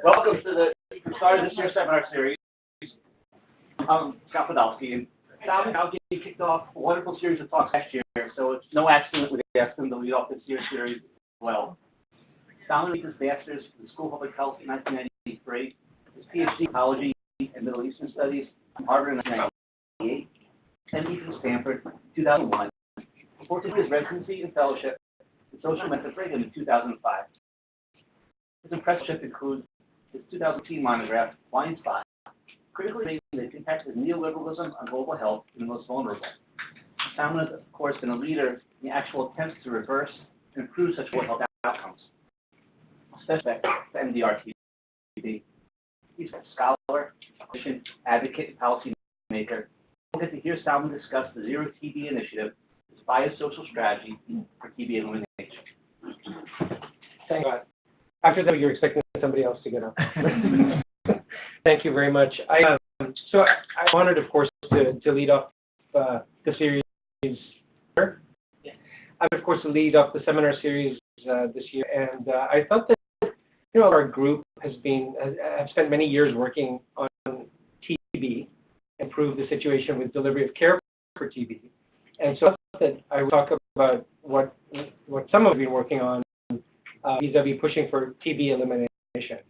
Welcome to the start of this year's seminar series. I'm Scott Podolsky, and Salmaan kicked off a wonderful series of talks last year, so it's no accident we asked him to lead off this year's series as well. Salmaan received his master's from the School of Public Health in 1993, his PhD in Psychology and Middle Eastern Studies from Harvard in 1998, MD from Stanford in 2001, before taking his residency and fellowship in social medicine at Brigham in 2005. His impressive includes his 2018 monograph, Blind Spot, critically rating the impact of neoliberalism on global health in the most vulnerable. Salmaan has, of course, been a leader in the actual attempts to reverse and improve such world health outcomes. Special respect to MDRTB. He's a scholar, clinician, advocate, and policymaker. We'll get to hear Salmaan discuss the Zero TB initiative, his biosocial strategy for TB elimination. Thank you. After that, you're expecting somebody else to get up. Thank you very much. I'm honored, of course, to lead off the series. I'm, of course, to lead off the seminar series this year, and I felt that our group have spent many years working on TB, improve the situation with delivery of care for TB, and so I thought that I would talk about what some of you have been working on. Vis-a-vis pushing for TB elimination.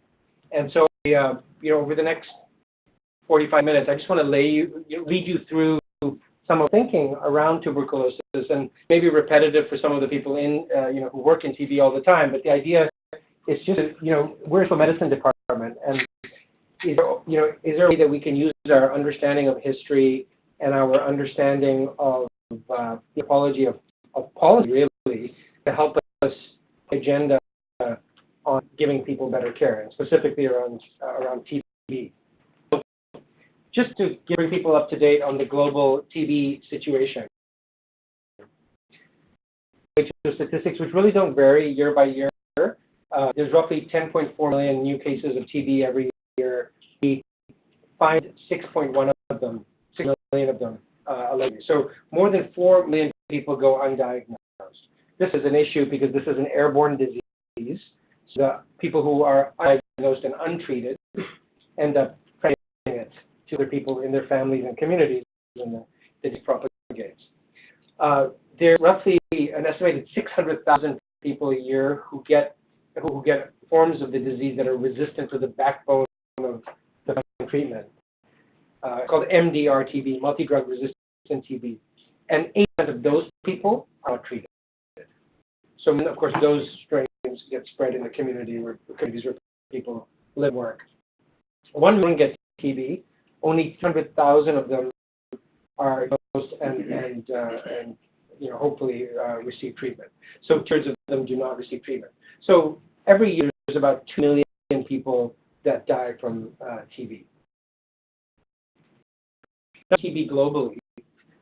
And so, over the next 45 minutes, I just want to lead you through some of the thinking around tuberculosis, and maybe repetitive for some of the people who work in TB all the time. But the idea is just, we're a medicine department, and is there a way that we can use our understanding of history and our understanding of the ecology of policy, really, to help us agenda on giving people better care, and specifically around TB. So just to bring people up to date on the global TB situation. Statistics which really don't vary year by year. There's roughly 10.4 million new cases of TB every year. We find 6 million of them allegedly. So more than 4 million people go undiagnosed. This is an issue because this is an airborne disease. So the people who are undiagnosed and untreated end up transmitting it to other people in their families and communities, and the disease propagates. There are roughly an estimated 600,000 people a year who get forms of the disease that are resistant to the backbone of the treatment. It's called MDRTB, multi-drug resistant TB, and 8% of those people are treated. So, of course, those strains get spread in the communities where people live and work. 1 million get TB. Only 200,000 of them are diagnosed and hopefully receive treatment. So 2/3 of them do not receive treatment. So every year there's about 2 million people that die from TB. TB globally,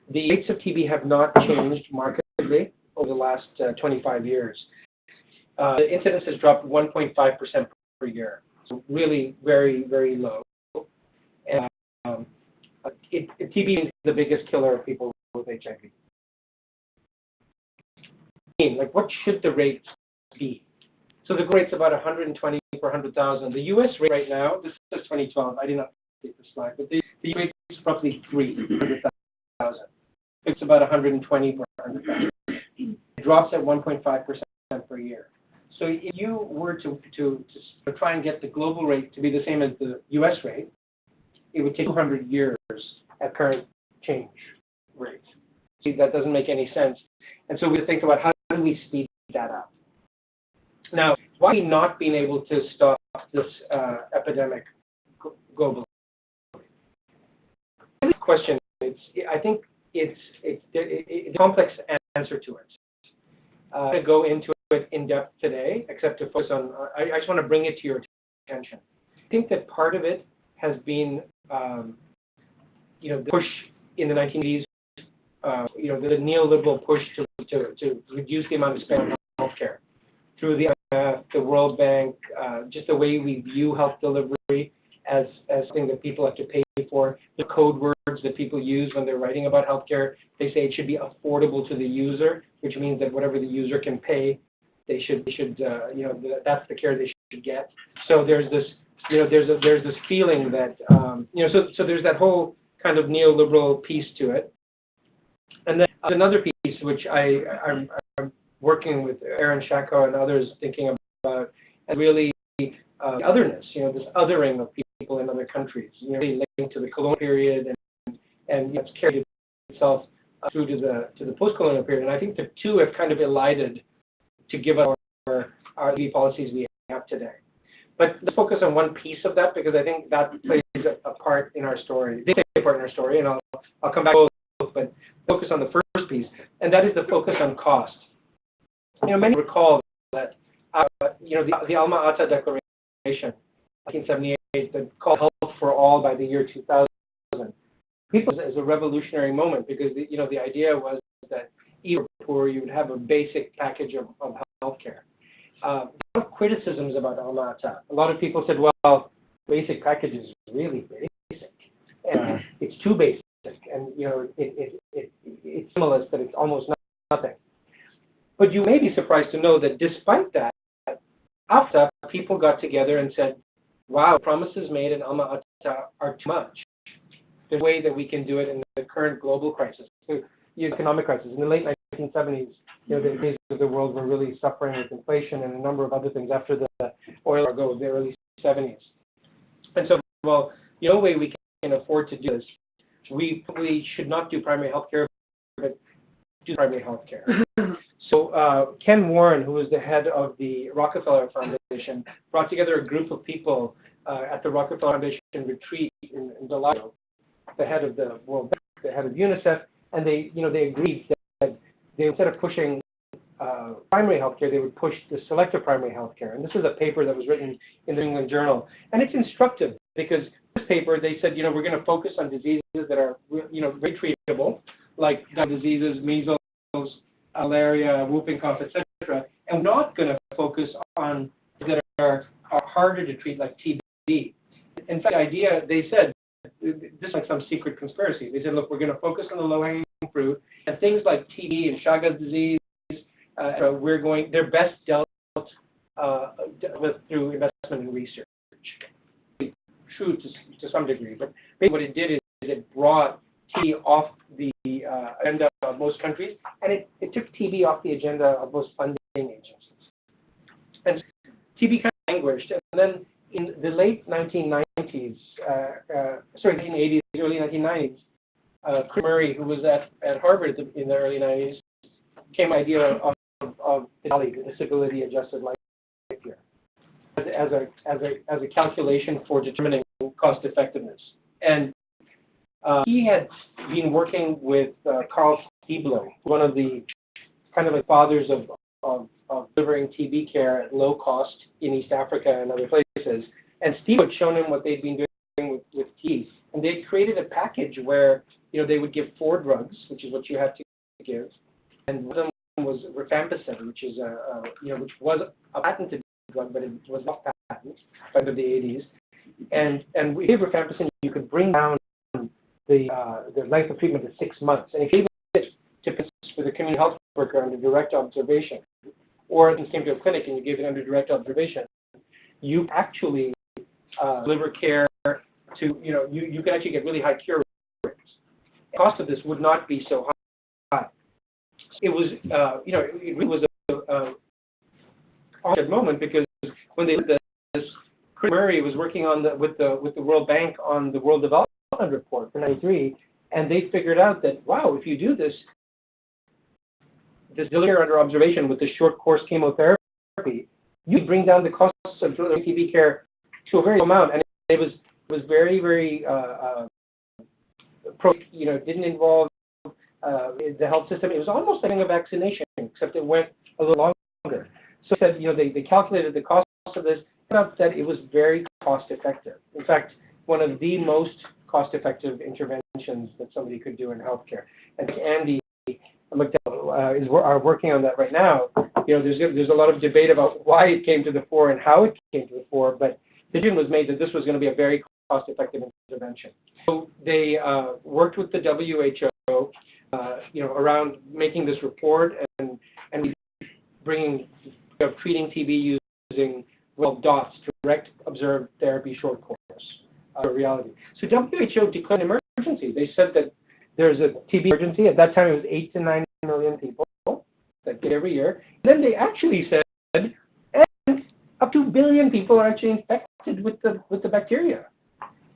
the rates of TB have not changed markedly over the last 25 years. The incidence has dropped 1.5% per year, so really very, very low. And TB is the biggest killer of people with HIV. Like, what should the rates be? So the rate's about 120 per 100,000. The U.S. rate right now, this is 2012, I did not take the slide, but the rate is roughly 3 per 100,000. It's about 120 per 100,000. It drops at 1.5% per year. So if you were to try and get the global rate to be the same as the U.S. rate, it would take 200 years at current change rate. See, that doesn't make any sense. And so we think about how do we speed that up. Now, why are we not being able to stop this epidemic globally? This question, I think it's a complex answer to it. I'm going to go into it in depth today, except to focus on, I just want to bring it to your attention. I think that part of it has been, the push in the 1980s, the neoliberal push to reduce the amount of spend on healthcare through the IMF, the World Bank, just the way we view health delivery as something that people have to pay for. The code words that people use when they're writing about healthcare, they say it should be affordable to the user, which means that whatever the user can pay, they should that's the care they should get. So there's this there's this feeling that, so there's that whole kind of neoliberal piece to it. And then another piece, which I'm working with Aaron Shako and others thinking about, and really the otherness, this othering of people in other countries, really linked to the colonial period, and it's carried itself through to the post-colonial period. And I think the two have kind of elided to give us our policies we have today. But let's focus on one piece of that, because I think that plays a part in our story. They play a part in our story, and I'll come back to both, but focus on the first piece, and that is the focus on cost. Many recall that the Alma-Ata Declaration, 1978, that called Health for All by the year 2000. People as a revolutionary moment, because the idea was that even poor, you would have a basic package of health care. A lot of criticisms about Alma-Ata. A lot of people said, well, basic package is really basic. It's too basic, and it's similar, but it's almost nothing. But you may be surprised to know that despite that, after people got together and said, wow, promises made in Alma-Ata are too much. There's a way that we can do it in the current global crisis, the economic crisis. In the late 1970s, the days of the world were really suffering with inflation and a number of other things after the oil embargo of the early 70s. And so, well, the only way we can afford to do this, we should not do primary health care, but do primary health care. So Ken Warren, who was the head of the Rockefeller Foundation, brought together a group of people at the Rockefeller Foundation retreat in Delaware, the head of the World Bank, the head of UNICEF, and they agreed that they, instead of pushing primary health care, they would push the selective primary health care. And this is a paper that was written in the New England Journal. And it's instructive, because this paper, they said, we're going to focus on diseases that are, very treatable, like diseases, measles, malaria, whooping cough, etc. And we're not going to focus on that are harder to treat, like TB. In fact, the idea, they said, this is like some secret conspiracy. They said, look, we're going to focus on the low-hanging fruit, and things like TB and Chagas disease, they're best dealt with through investment in research. True to some degree, but basically what it did is it brought TB off the agenda of most countries, and it took TB off the agenda of most funding agencies. And TB kind of languished, and then in the late 1990s, 1980s, early 1990s, Chris Murray, who was at Harvard in the early 90s, came with the idea of the disability adjusted life year as a calculation for determining cost effectiveness. And he had been working with Carl Stiebler, one of the kind of like fathers of delivering TB care at low cost in East Africa and other places. And Stiebler had shown him what they'd been doing with TB. And they created a package where they would give 4 drugs, which is what you had to give, and one of them was rifampicin, which is which was a patented drug, but it was not patent by the 80s. And with rifampicin, you could bring down the length of treatment to 6 months. And if you gave it to patients with a community health worker under direct observation, or if you came to a clinic and you gave it under direct observation, you actually deliver care to, you can actually get really high cure rates. The cost of this would not be so high. It was, it really was a awkward moment, because when they did this, Chris Murray was working on with the World Bank on the World Development Report for '93, and they figured out that, wow, if you do this delivery under observation with the short course chemotherapy, you bring down the costs of TB care to a very low amount. And it was very, very didn't involve the health system. It was almost like a vaccination, except it went a little longer. So said, they calculated the cost of this, and said it was very cost effective. In fact, one of the most cost effective interventions that somebody could do in healthcare. And Andy are working on that right now. There's a lot of debate about why it came to the fore and how it came to the fore, but the decision was made that this was going to be a very cost effective intervention. So they worked with the WHO, around making this report and bringing treating TB using well, DOTS, direct observed therapy short course, reality. So WHO declared an emergency. They said that there's a TB emergency. At that time, it was 8 to 9 million people that get every year. And then they actually said, and up to 2 billion people are actually infected with the bacteria,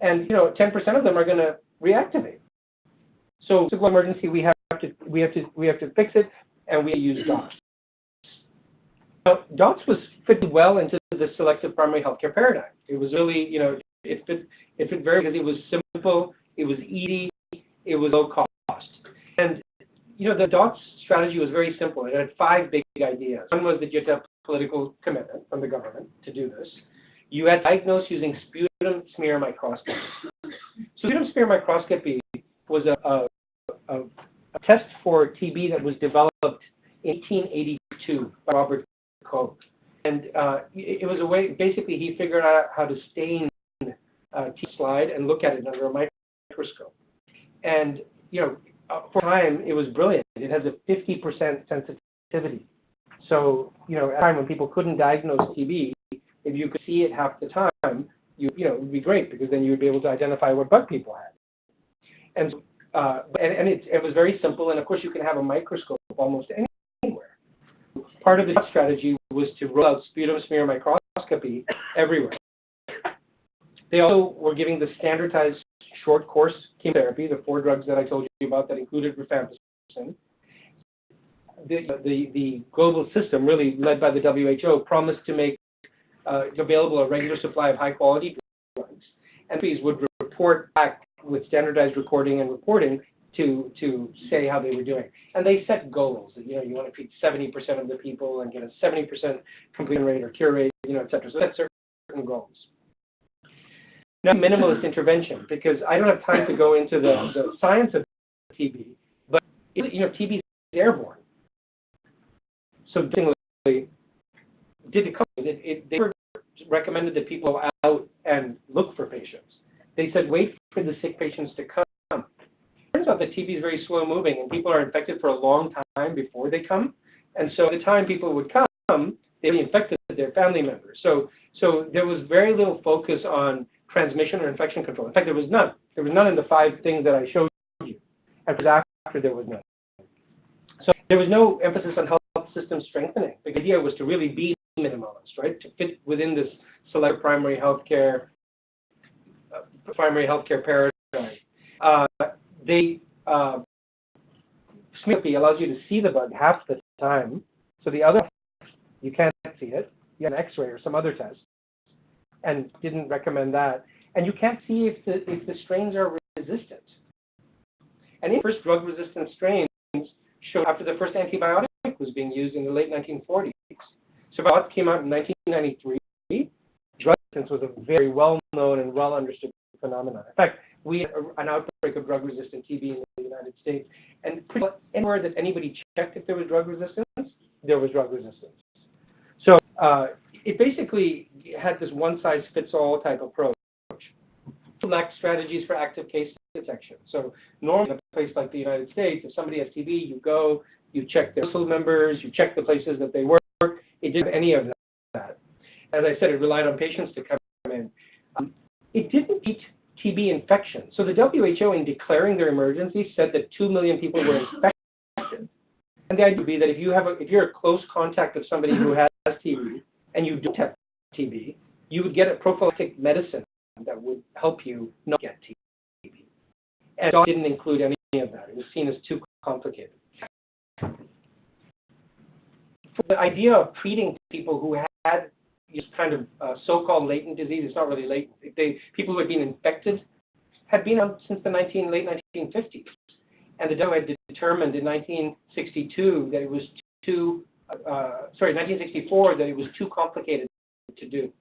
and 10% of them are going to reactivate. So it's a global emergency. We have to fix it, and we use DOTS. Now, DOTS was fit well into the selective primary healthcare paradigm. It was really, it fit very because it was simple, it was easy, it was low cost. And, the DOTS strategy was very simple. It had 5 big ideas. One was that you had to have political commitment from the government to do this. You had to diagnose using sputum smear microscopy. So sputum smear microscopy was a test for TB that was developed in 1882 by Robert Koch. And it was a way, basically, he figured out how to stain TB slide and look at it under a microscope. And, for a time, it was brilliant. It has a 50% sensitivity. So, at a time when people couldn't diagnose TB, if you could see it half the time, it would be great, because then you would be able to identify what bug people had. And it was very simple, and of course you can have a microscope almost anywhere. Part of the strategy was to roll out sputum smear microscopy everywhere. They also were giving the standardized short course chemotherapy, the 4 drugs that I told you about that included rifampicin. The global system, really led by the WHO, promised to make available a regular supply of high-quality drugs, and these would report back with standardized recording and reporting to say how they were doing. And they set goals. You want to treat 70% of the people and get a 70% completion rate or cure rate, et cetera. So that's certain goals. Now, minimalist intervention, because I don't have time to go into the science of TB, but TB is airborne. So they recommended that people go out and look for patients. They said wait for the sick patients to come. It turns out that TB is very slow moving, and people are infected for a long time before they come. And so by the time people would come, they infected their family members. So there was very little focus on transmission or infection control. In fact, there was none. There was none in the 5 things that I showed you. And after there was none. So there was no emphasis on health system strengthening. The idea was to really be minimalist, right? To fit within this selective primary healthcare paradigm. Smear allows you to see the bug half the time. So the other, you can't see it. You have an X-ray or some other test, and didn't recommend that. And you can't see if the strains are resistant. And in first drug-resistant strains showed after the first antibiotic was being used in the late 1940s. So DOTS came out in 1993. Drug resistance was a very well-known and well-understood phenomenon. In fact, we had an outbreak of drug-resistant TB in the United States, and pretty much anywhere that anybody checked if there was drug resistance, there was drug resistance. So it basically had this one-size-fits-all type approach. It lacked strategies for active case detection. So normally in a place like the United States, if somebody has TB, you go, you check their household members, you check the places that they work. It didn't have any of that. As I said, it relied on patients to come in. It didn't beat TB infection. So the WHO, in declaring their emergency, said that 2 million people were infected. And the idea would be that if you're a close contact of somebody who has TB and you don't have TB, you would get a prophylactic medicine that would help you not get TB. And it didn't include any of that. It was seen as too complicated. The idea of treating people who had this kind of so-called latent disease, it's not really latent. People who had been infected had been on since the late 1950s. And the WHO had determined in 1962 that it was 1964 that it was too complicated to do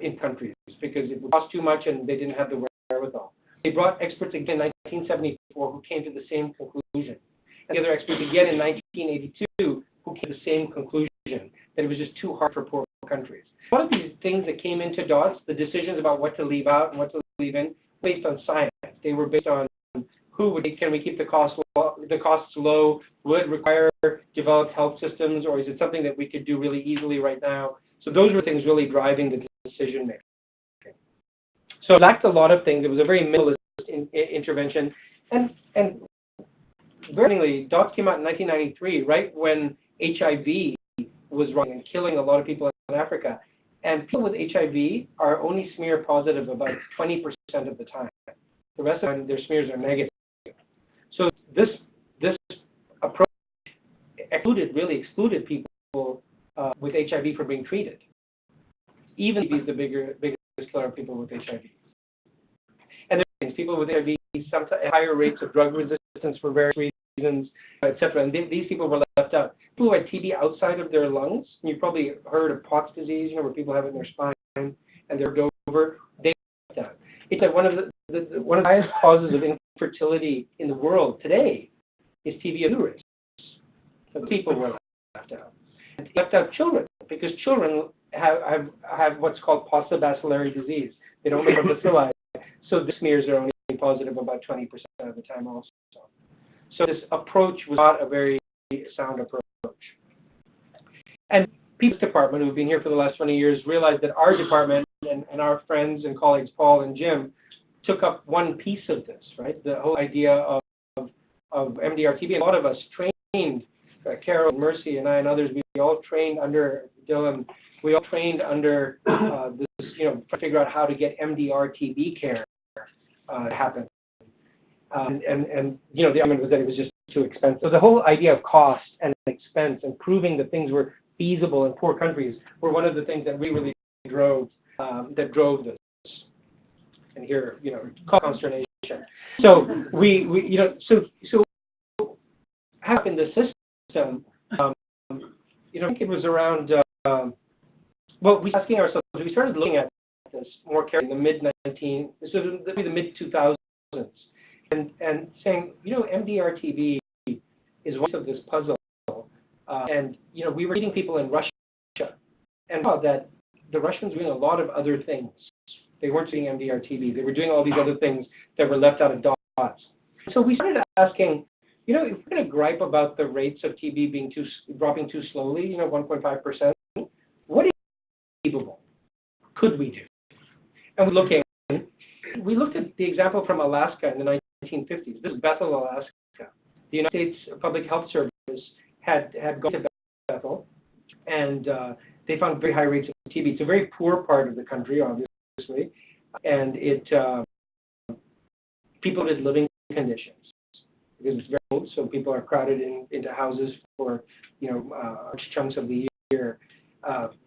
in countries because it would cost too much and they didn't have the wherewithal. They brought experts again in 1974 who came to the same conclusion. And the other experts again in 1982 who came to the same conclusion, that it was just too hard for poor countries. A lot of these things that came into DOTS, the decisions about what to leave out and what to leave in, based on science. They were based on can we keep the costs low, would it require developed health systems, or is it something that we could do really easily right now? So those were things really driving the decision making. So it lacked a lot of things. It was a very minimalist intervention, and very dots came out in 1993, right when HIV was running and killing a lot of people in Africa. And people with HIV are only smear positive about 20% of the time. The rest of the time, their smears are negative. So this approach really excluded people with HIV from being treated. Even if he's the biggest killer of people with HIV. And there's people with HIV sometimes higher rates of drug resistance for various reasons, etc. And these people were left out. People who had TB outside of their lungs, and you've probably heard of Pott's disease, where people have it in their spine and they're over, they left out. It's like one of the highest causes of infertility in the world today is TB of uterus. So people were left out. And left out children, because children have what's called postbacillary disease. They don't make a bacilli, so the smears are only positive about 20% of the time also. So this approach was not a very sound approach. And People's Department, who've been here for the last 20 years, realized that our department and our friends and colleagues, Paul and Jim, took up one piece of this, right? The whole idea of MDRTB. A lot of us trained, Carol, Mercy, and I, and others, we all trained under Dylan. We all trained under this, to figure out how to get MDRTB care to happen. The argument was that it was just too expensive. So the whole idea of cost and expense and proving that things were feasible in poor countries were one of the things that we really drove, drove this. And here, consternation. So so how in the system, I think it was around, we were asking ourselves, we started looking at this more carefully in the mid-2000s, and saying, MDRTB is one of this puzzle, and we were treating people in Russia, and saw that the Russians were doing a lot of other things. They weren't doing MDRTB. They were doing all these other things that were left out of dots. So we started asking, if we're going to gripe about the rates of TB dropping too slowly, 1.5%, what is achievable? Could we do? And we looked at the example from Alaska in the 1950s. This is Bethel, Alaska. The United States Public Health Service had gone to Bethel, and they found very high rates of TB. It's a very poor part of the country, obviously, and people had living conditions because it's very cold, so people are crowded into houses for large chunks of the year.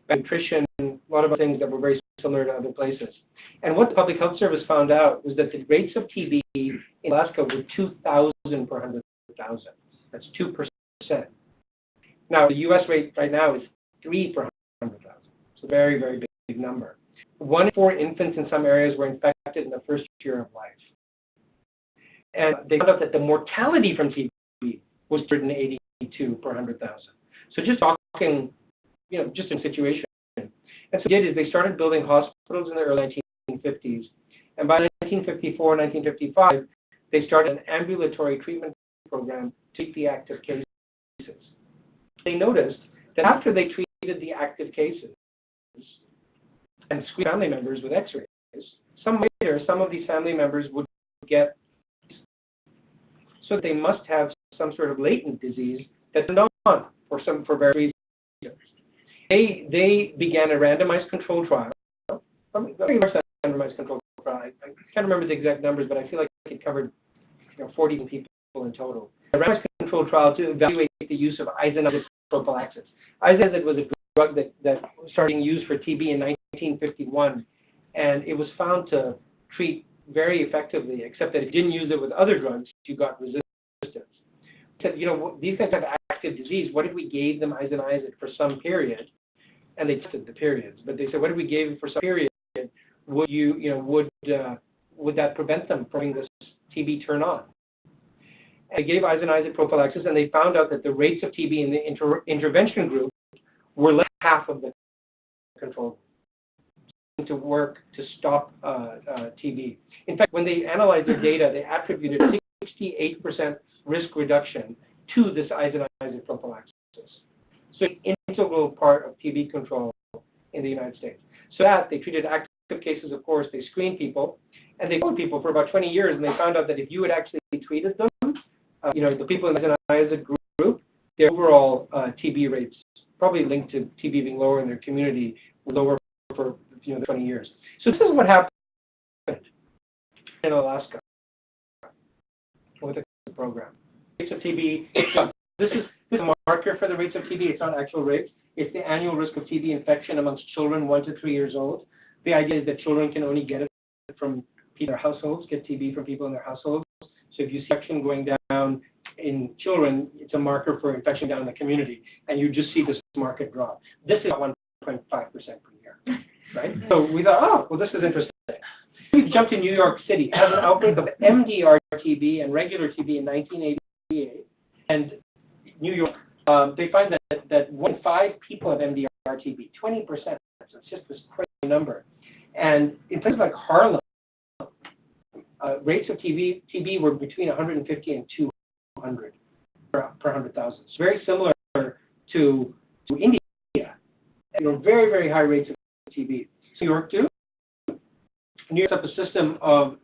Nutrition, a lot of things that were very similar to other places. And what the Public Health Service found out was that the rates of TB in Alaska were 2,000 per 100,000. That's 2%. Now, the U.S. rate right now is 3 per 100,000. So very, very big number. 1 in 4 infants in some areas were infected in the first year of life. And they found out that the mortality from TB was 182 per 100,000. So just talking, just in situation. And so what they did is they started building hospitals in the early 1950s. And by 1954, 1955, they started an ambulatory treatment program to treat the active cases. They noticed that after they treated the active cases and screened family members with x-rays, some of these family members would get, so they must have some sort of latent disease that's not on for various reasons. They began a randomized control trial, very large randomized control trial. I can't remember the exact numbers, but I feel like it covered 40 people in total. A randomized control trial to evaluate the use of isoniazid prophylaxis. Isoniazid was a drug that started being used for TB in 1951, and it was found to treat very effectively, except that it didn't use it with other drugs, you got resistance. They said, these guys have active disease. What if we gave them isoniazid for some period? And they tested the periods, but they said, what if we gave them for some period? Would would that prevent them from having this TB turn on? And they gave isoniazid prophylaxis, and they found out that the rates of TB in the intervention group were less than half of the control group to work to stop TB. In fact, when they analyzed their data, they attributed 68% risk reduction to this isoniazid prophylaxis. So an integral part of TB control in the United States. So that they treated active cases, of course, they screened people, and they followed people for about 20 years, and they found out that if you had actually treated them, the people in the as a group, their overall TB rates, probably linked to TB being lower in their community, were lower for 20 years. So this is what happened in Alaska with the program. Rates of TB. This is a marker for the rates of TB. It's not actual rates. It's the annual risk of TB infection amongst children 1 to 3 years old. The idea is that children can only get it from people in their households, get TB from people in their households. So if you see infection going down in children, it's a marker for infection down in the community, and you just see this market drop. This is 1.5% per year, right? So we thought, oh, well, this is interesting. We jumped to New York City. It has an outbreak of MDRTB and regular TB in 1988, and New York, they find that 1 in 5 people have MDRTB, 20%. So it's just this crazy number. And in places like Harlem, rates of TB were between 150 and 200 per 100,000. It's very similar to India. Very, very high rates of TB. New York too. New York set up a system of,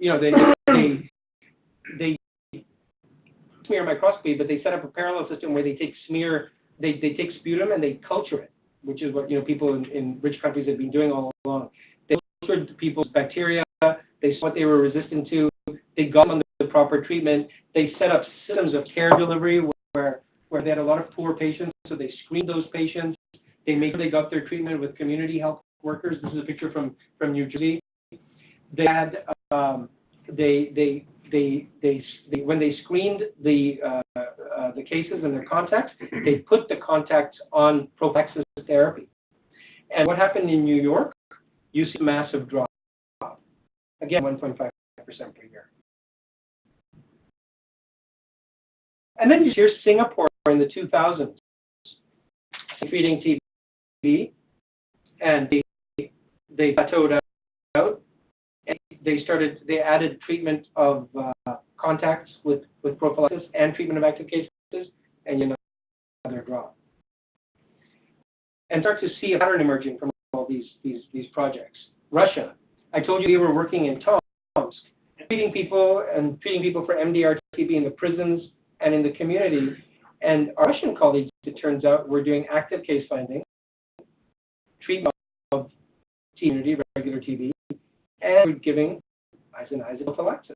they smear microscopy, but they set up a parallel system where they take take sputum and they culture it, which is what people in rich countries have been doing all along. They cultured people's bacteria. They saw what they were resistant to. They got them on the proper treatment. They set up systems of care delivery where they had a lot of poor patients, so they screened those patients. They made sure they got their treatment with community health workers. This is a picture from New Jersey. They had when they screened the cases and their contacts, they put the contacts on prophylaxis therapy. And what happened in New York? You see a massive drop. Again, 1.5% per year. And then here's Singapore in the 2000s, treating TB, and they plateaued out. And they added treatment of contacts with prophylaxis and treatment of active cases, and another drop. And start to see a pattern emerging from all these projects. Russia. I told you we were working in Tomsk, treating people for MDRTB in the prisons and in the community. And our Russian colleagues, it turns out, were doing active case finding, treatment of TB, regular TB, and giving isoniazid prophylaxis.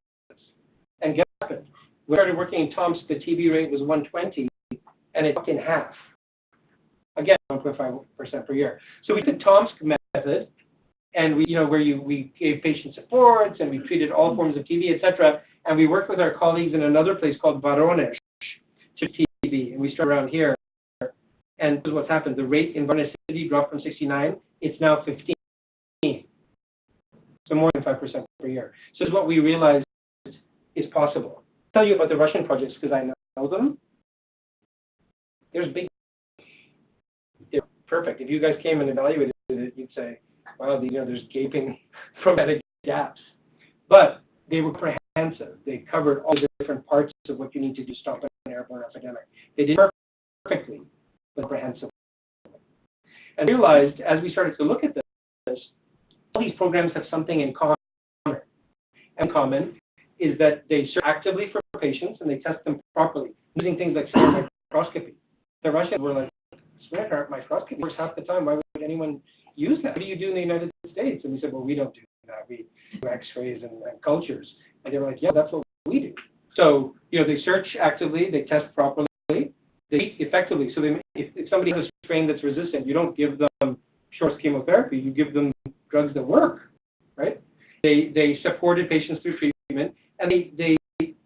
And guess what happened? We started working in Tomsk, the TB rate was 120, and it dropped in half. Again, 1.5% per year. So we did Tomsk method, and we gave patient supports, and we treated all forms of TB, etc. And we worked with our colleagues in another place called Voronezh to TB, and we started around here. And this is what's happened. The rate in Voronezh City dropped from 69. It's now 15. So more than 5% per year. So this is what we realized is possible. I'll tell you about the Russian projects because I know them. They're perfect. If you guys came and evaluated it, you'd say, wow, there's gaping problematic gaps. But they were comprehensive. They covered all the different parts of what you need to do to stop an airborne epidemic. They did perfectly, but comprehensively. And realized, as we started to look at this, all these programs have something in common. And common is that they search actively for patients and they test them properly, using things like smear microscopy. The Russians were like, smear microscopy works half the time. Why would anyone use that? What do you do in the United States? And we said, well, we don't do that. We do X-rays and cultures. And they were like, yeah, that's what we do. So, they search actively, they test properly, they treat effectively. So if somebody has a strain that's resistant, you don't give them short chemotherapy, you give them drugs that work, right? They supported patients through treatment, and they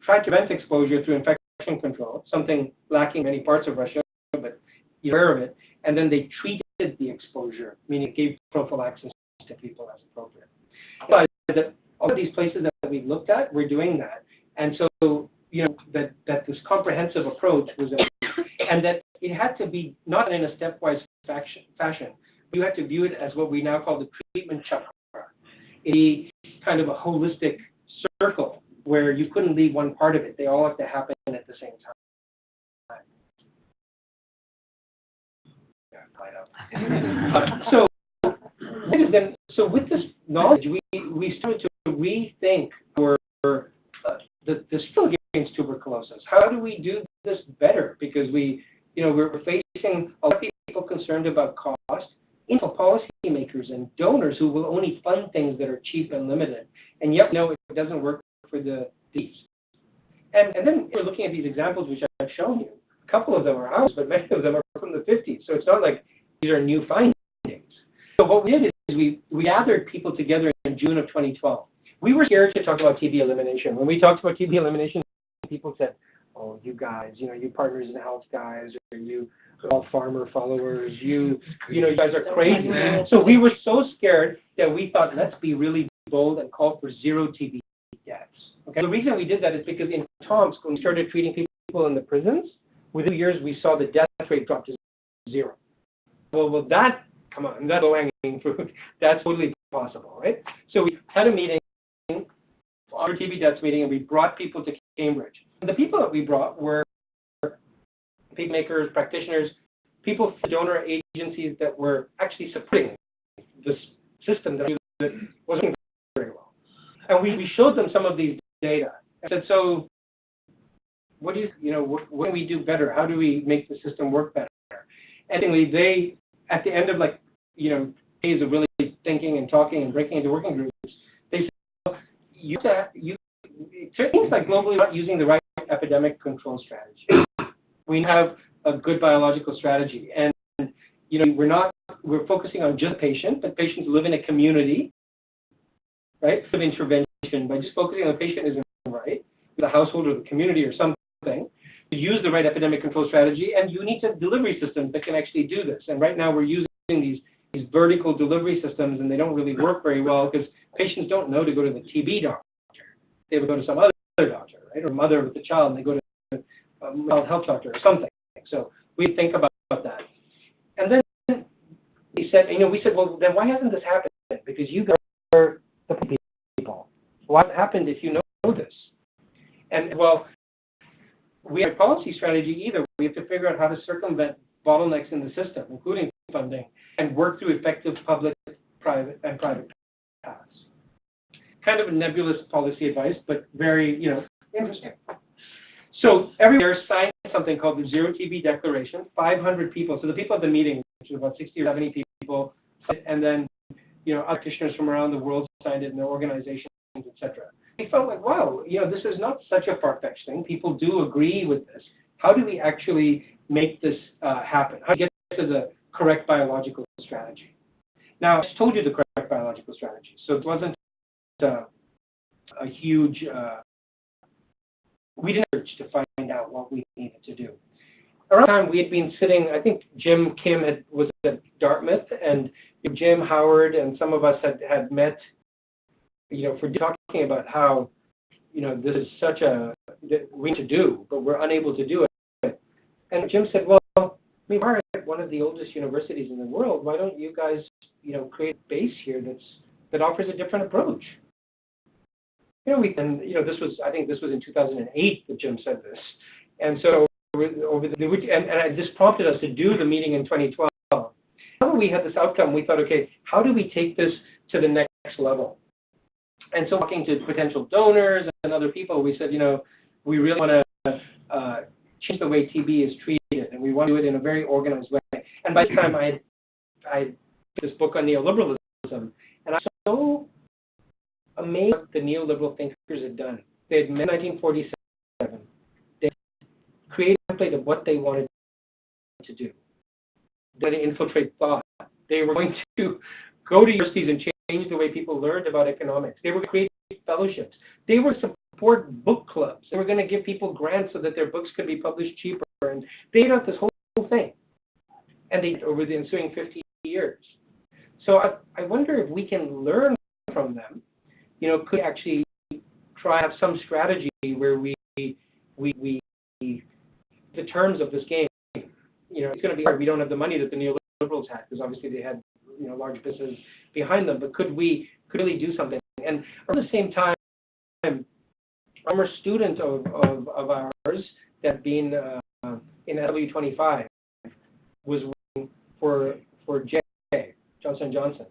tried to prevent exposure through infection control, something lacking in many parts of Russia, but you're aware of it. And then they treated the exposure, meaning gave prophylaxis to people as appropriate. But all of these places that we looked at were doing that. And so, that this comprehensive approach was, and that it had to be not in a stepwise fashion. You had to view it as what we now call the treatment chakra, a kind of a holistic circle where you couldn't leave one part of it. They all have to happen at the same time. So then, so with this knowledge, we started to rethink the struggle against tuberculosis. How do we do this better? Because we're facing a lot of people concerned about cost, policymakers and donors who will only fund things that are cheap and limited, and yet we know it doesn't work for the disease. And then we're looking at these examples which I've shown you. A couple of them are ours, but many of them are from the 50s. So it's not like these are new findings. So what we did is we gathered people together in June of 2012. We were scared to talk about TB elimination. When we talked about TB elimination, people said, "Oh, you guys, you partners in health guys, or you all farmer followers, you guys are crazy." So we were so scared that we thought, let's be really bold and call for zero TB deaths. Okay. The reason we did that is because in Tomsk, when we started treating people in the prisons, within 2 years we saw the death rate drop to zero. Well, come on, that's low-hanging fruit. That's totally possible, right? So we had a meeting, our TB deaths meeting, and we brought people to Cambridge. And the people that we brought were people makers, practitioners, people from donor agencies that were actually supporting this system that wasn't very well. And we showed them some of these data and said, so what what can we do better? How do we make the system work better? And they, at the end of days of really thinking and talking and breaking into working groups, they said, well, it seems like globally we're not using the right epidemic control strategy. We have a good biological strategy, and we're focusing on just the patient, but patients live in a community, right? Of intervention, by just focusing on the patient isn't right. The household or the community or something. To use the right epidemic control strategy, and you need delivery systems that can actually do this. And right now we're using these vertical delivery systems, and they don't really work very well because patients don't know to go to the TB doctor. They would go to some other doctor, right? Or mother with the child, and they go to a mental health doctor or something. So we think about that. And then we said, well, then why hasn't this happened? Because you guys are the people. Why hasn't it happened if you know this? And well, we have a policy strategy either. We have to figure out how to circumvent bottlenecks in the system, including funding, and work through effective public, private paths. Kind of a nebulous policy advice, but very, interesting. So every year signed something called the Zero TB Declaration. 500 people. So the people at the meeting, which is about 60 or 70 people, and then other practitioners from around the world signed it in their organizations, etc. We felt like, wow, this is not such a far-fetched thing. People do agree with this. How do we actually make this happen? How do we get to the correct biological strategy? Now, I just told you the correct biological strategy, so it wasn't a huge. We didn't search to find out what we needed to do. Around the time we had been sitting, I think Jim Kim was at Dartmouth, and Jim Howard and some of us had met, for talking about how, this is such we need to do, but we're unable to do it. And Jim said, well, we are at one of the oldest universities in the world. Why don't you guys, create a base here that offers a different approach? I think this was in 2008 that Jim said this. And so and this prompted us to do the meeting in 2012. Now we had this outcome, we thought, okay, how do we take this to the next level? And so talking to potential donors and other people, we said, we really want to change the way TB is treated, and we want to do it in a very organized way. And by the time I had this book on neoliberalism, and I was so amazed what the neoliberal thinkers had done. They had met in 1947. They created a template of what they wanted to do. They wanted to infiltrate thought. They were going to go to universities and change the way people learned about economics. They were going to create fellowships. They were going to support book clubs. They were going to give people grants so that their books could be published cheaper. And they did out this whole thing. And they did over the ensuing 50 years. So I wonder if we can learn from them. Could actually try to have some strategy where we the terms of this game. It's going to be hard. We don't have the money that the neoliberals had, because obviously they had large businesses behind them. But could we really do something? And around the same time, a former student of ours that had been in W25 was working for Johnson & Johnson.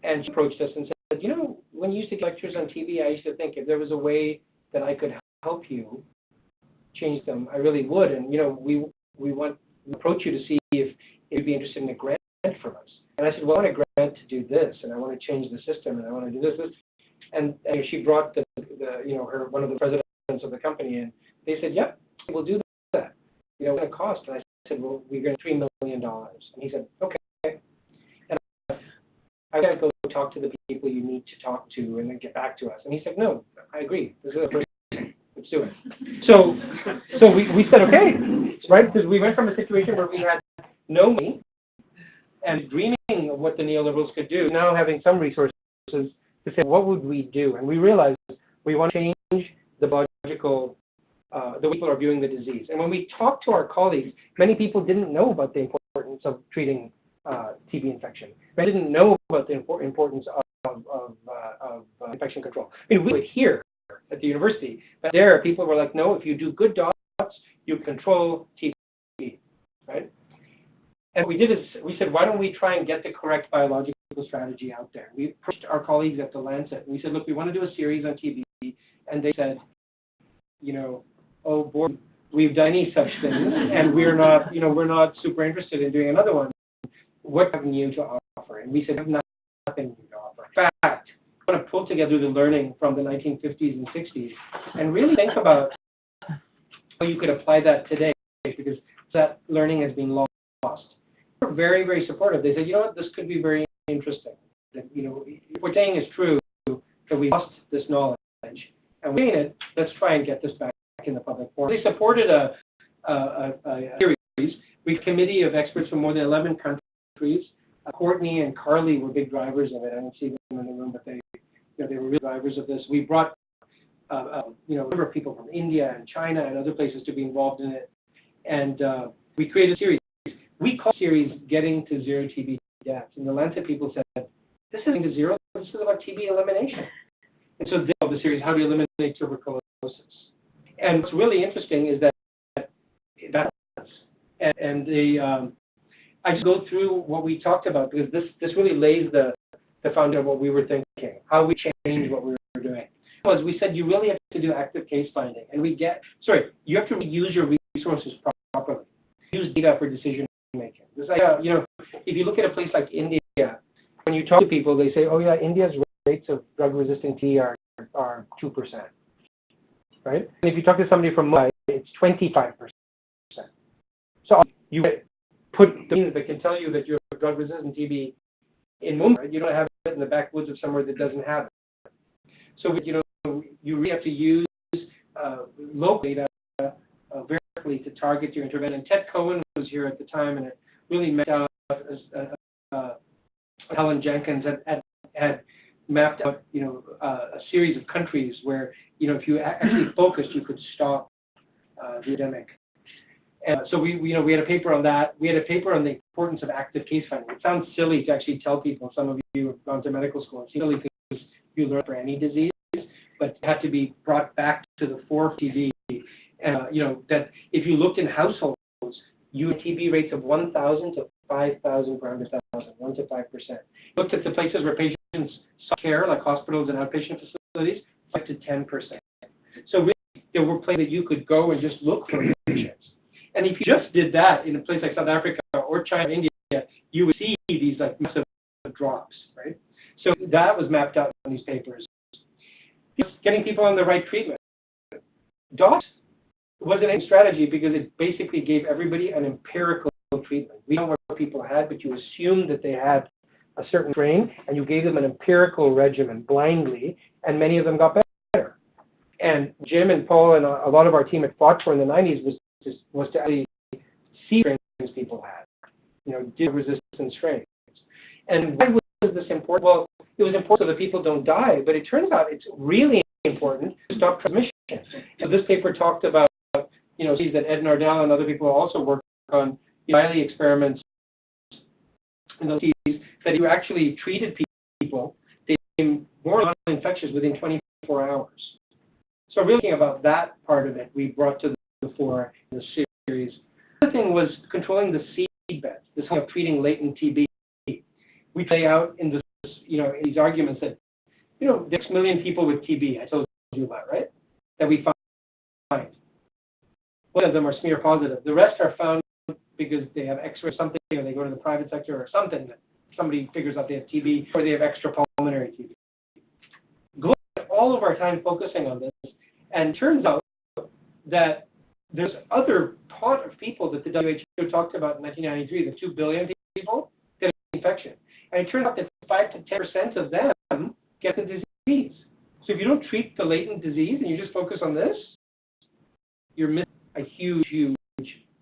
And she approached us and said, you know, when you used to give lectures on TB, I used to think if there was a way that I could help you change them, I really would. And, you know, we approach you to see if you'd be interested in a grant from us. And I said, well, I want a grant to do this, and I want to change the system, and I want to do this. And she brought one of the presidents of the company in. They said, yep, we'll do that. You know, what's it cost? And I said, well, we're going to $3 million. And he said, okay. And I got to go talk to the people you need to talk to and then get back to us. And he said, no, I agree. This is a person. Let's do it. So we said, okay, right? Because we went from a situation where we had no money and dreaming of what the neoliberals could do, now having some resources to say, what would we do? And we realized we want to change the biological, the way people are viewing the disease. And when we talked to our colleagues, many people didn't know about the importance of treating TB infection. They didn't know about the importance of infection control. I mean, we were here at the university, but there people were like, no, if you do good dots, you control TB, right? And what we did is we said, why don't we try and get the correct biological strategy out there? We approached our colleagues at the Lancet, and we said, look, we want to do a series on TB, and they said, you know, oh boy, we've done any such things, and we're not super interested in doing another one. What have you to offer? And we said, we have nothing to offer. In fact, we want to pull together the learning from the 1950s and 60s and really think about how you could apply that today, because that learning has been lost. They're very, very supportive. They said, you know what, this could be very interesting. That, you know, if what we're saying is true, that we lost this knowledge, and we're saying it, let's try and get this back in the public forum. They supported a series. We have a committee of experts from more than 11 countries. Courtney and Carly were big drivers of it. I don't see them in the room, but they were real drivers of this. We brought a number of people from India and China and other places to be involved in it, and we created a series. We call the series "Getting to Zero TB Deaths," and the Lancet people said, "This isn't to zero. This is about TB elimination." And so they called the series "How to Eliminate Tuberculosis." And what's really interesting is that I just go through what we talked about, because this really lays the foundation of what we were thinking, how we change what we were doing. Was we said you really have to do active case finding, and you have to use your resources properly. Use data for decision making. This idea, if you look at a place like India, when you talk to people, they say, oh yeah, India's rates of drug-resistant TB are 2%, right? And if you talk to somebody from Mumbai, it's 25%. So you put the means that can tell you that you have drug-resistant TB in Mumbai, you don't have it in the backwoods of somewhere that doesn't have it. So you really have to use local data very carefully to target your intervention. And Ted Cohen was here at the time, and it really mapped out, Helen Jenkins had mapped out, a series of countries where, if you actually focused, you could stop the epidemic. And so we had a paper on that. We had a paper on the importance of active case finding. It sounds silly to actually tell people. Some of you have gone to medical school. It's silly because you learn for any disease, but it had to be brought back to the fore of TB. And that if you looked in households, you had TB rates of 1,000 to 5,000 per 100,000, 1 to 5%. Looked at the places where patients sought care, like hospitals and outpatient facilities, 5 to 10%. So really, there were places that you could go and just look for patients. And if you just did that in a place like South Africa or China or India, you would see these like massive drops, right? So that was mapped out in these papers. Getting people on the right treatment. DOS wasn't a strategy because it basically gave everybody an empirical treatment. We know what people had, but you assumed that they had a certain strain, and you gave them an empirical regimen blindly, and many of them got better. And Jim and Paul and a lot of our team had fought for in the 90s was to actually see strains people had, resistant strains. And why was this important? Well, it was important so that people don't die, but it turns out it's really important to stop transmission. So this paper talked about, that Ed Nardell and other people also worked on Wiley experiments in those diseases, that you actually treated people, they became more infectious within 24 hours. So really thinking about that part of it, we brought to the fore in the series. The other thing was controlling the seed beds, this kind of treating latent TB. We lay out in this, these arguments that, there's 6 million people with TB, I told you about, right? That we find. One of them are smear positive. The rest are found because they have X-ray or something, or they go to the private sector or something that somebody figures out they have TB, or they have extrapulmonary TB. Go all of our time focusing on this, and it turns out that there's other pot of people that the WHO talked about in 1993, the 2 billion people get an infection. And it turns out that 5 to 10% of them get the disease. So if you don't treat the latent disease and you just focus on this, you're missing a huge, huge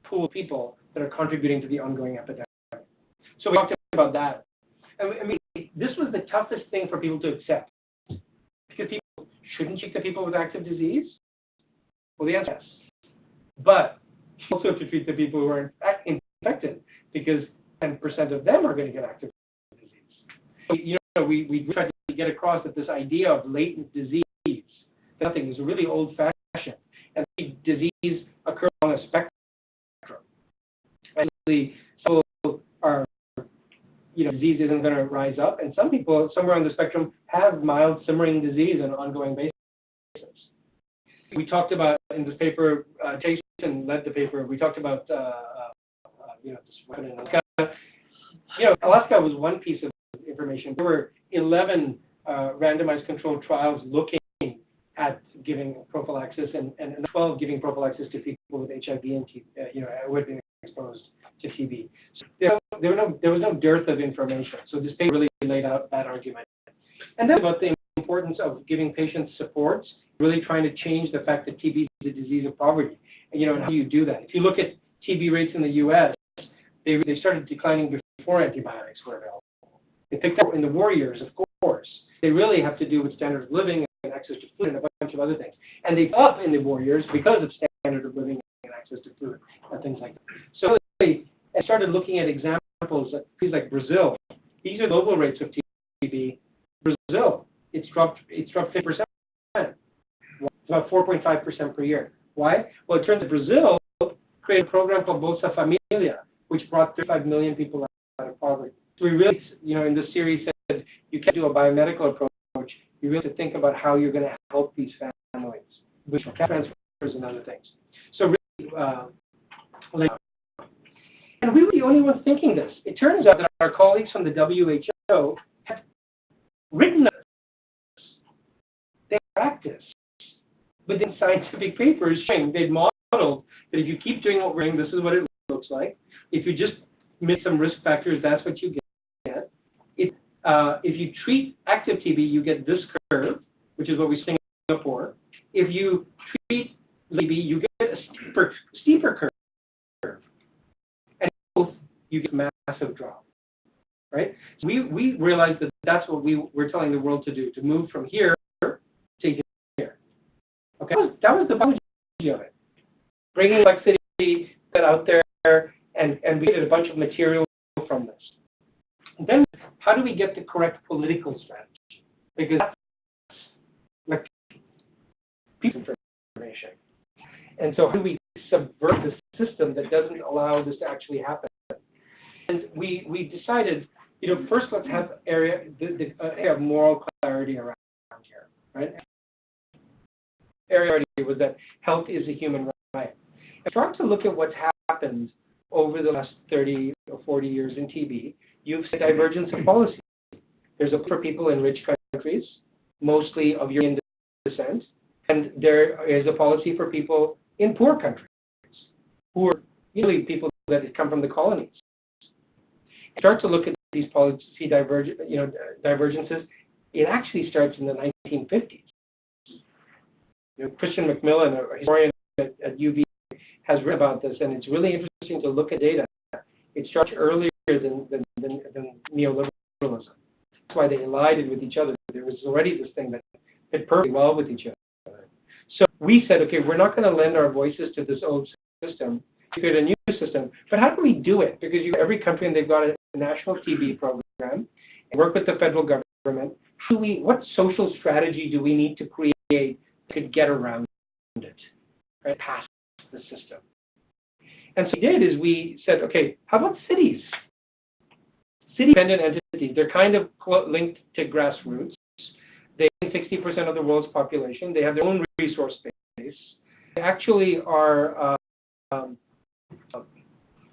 pool of people that are contributing to the ongoing epidemic. So we talked about that. And I mean, this was the toughest thing for people to accept. Because people shouldn't treat the people with active disease? Well, the answer is yes. But you also have to treat the people who are infected, because 10% of them are going to get active disease. So, we tried to get across that this idea of latent disease, nothing, is really old-fashioned. And disease occurs on a spectrum. Actually, some people are, disease isn't going to rise up, and some people, somewhere on the spectrum, have mild simmering disease on an ongoing basis. We talked about in this paper, Jason led the paper, we talked about, this weapon in Alaska. Alaska was one piece of information. There were 11 randomized controlled trials looking at giving prophylaxis, and 12 giving prophylaxis to people with HIV and TB, who had been exposed to TB. So there was no dearth of information. So this paper really laid out that argument. And then about the importance of giving patients supports, really trying to change the fact that TB is a disease of poverty, and how you do that. If you look at TB rates in the U.S., they started declining before antibiotics were available. They picked up in the war years, of course. They really have to do with standard of living and access to food and a bunch of other things. And they up in the war years because of standard of living and access to food and things like that. So they started looking at examples of things like Brazil. These are global rates of TB. Brazil, it's dropped 50%. It's about 4.5% per year. Why? Well, it turns out Brazil created a program called Bolsa Familia, which brought 35 million people out of poverty. So we really, in this series said you can't do a biomedical approach. You really have to think about how you're going to help these families, which transfers and other things. So really, and we were the only ones thinking this. It turns out that our colleagues from the WHO have written this. They practice within scientific papers showing they've modeled that if you keep doing what we're doing, this is what it looks like. If you just make some risk factors, that's what you get. If you treat active TB, you get this curve, which is what we sing for. If you treat TB, you get a steeper curve. And both, you get a massive drop. Right? So we realized that that's what we're telling the world to do, to move from here to here. Okay? That was the biology of it. Bringing complexity out there, and we did a bunch of material from this. And then, how do we get the correct political strategy? Because that's like piece of information. And so how do we subvert the system that doesn't allow this to actually happen? And we decided, first let's have the area of moral clarity around here, right? Area was that health is a human right. And trying to look at what's happened over the last 30 or 40 years in TB, you've seen divergence of policy. There's a for people in rich countries, mostly of European descent, and there is a policy for people in poor countries, who are usually people that come from the colonies. Start to look at these policy divergences. It actually starts in the 1950s. Christian Macmillan, a historian at UB, has written about this, and it's really interesting to look at data. It starts earlier than neoliberalism. That's why they allied with each other. There was already this thing that fit perfectly well with each other. So we said, okay, we're not going to lend our voices to this old system. We create a new system. But how do we do it? Because every country, and they've got a national TB program, and work with the federal government. What social strategy do we need to create to get around it, right, past the system? And so what we did is we said, okay, how about cities? city-dependent entities. They're kind of linked to grassroots. They have 60% of the world's population. They have their own resource base. They actually are,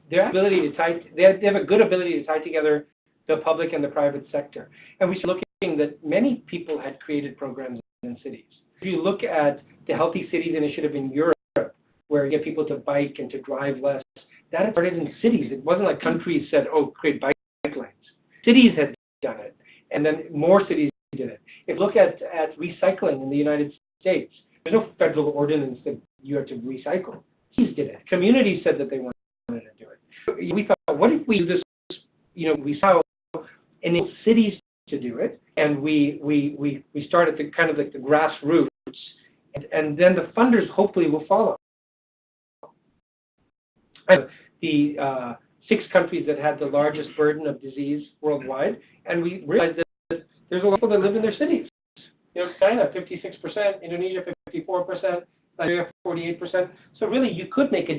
their ability to they have a good ability to tie together the public and the private sector. And we started looking that many people had created programs in cities. If you look at the Healthy Cities Initiative in Europe, where you get people to bike and to drive less, that started in cities. It wasn't like countries said, oh, create bike lanes. Cities had done it, and then more cities did it. If you look at recycling in the United States, there's no federal ordinance that you have to recycle. Cities did it. Communities said that they wanted to do it. We thought, what if we do this, we somehow enable cities to do it, and we start at the kind of like the grassroots, and then the funders hopefully will follow. The 6 countries that had the largest burden of disease worldwide, and we realized that there's a lot of people that live in their cities. China, 56%, Indonesia, 54%, Nigeria, 48%. So really, you could make a